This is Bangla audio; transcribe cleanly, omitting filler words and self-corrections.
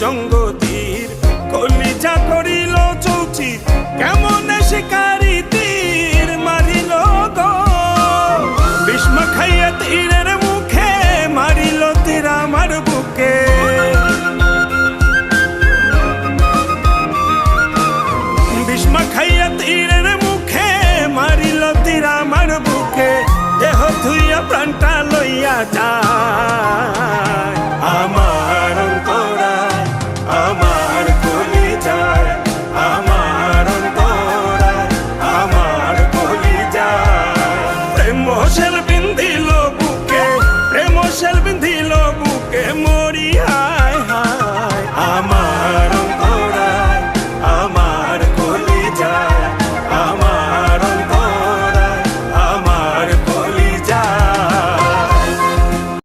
জঙ্গতীর কলিজা করিল চৌচির কেমন শিকারি তীর মারিল গো বিস্ম খাইয়া তীরের মুখে মারিল তীর আমার বুকে বিস্ম খাইয়া তীরের মুখে মারিল তীর আমার বুকে দেহ ধুইয়া প্রাণটা লইয়া যায় আমার অন্তরায় আমার কলিজায় আমার অন্তরায় আমার কলিজায় প্রেম শেল বিন্ধিল বুকে প্রেম শেল বিন্ধিল বুকে মরিয়া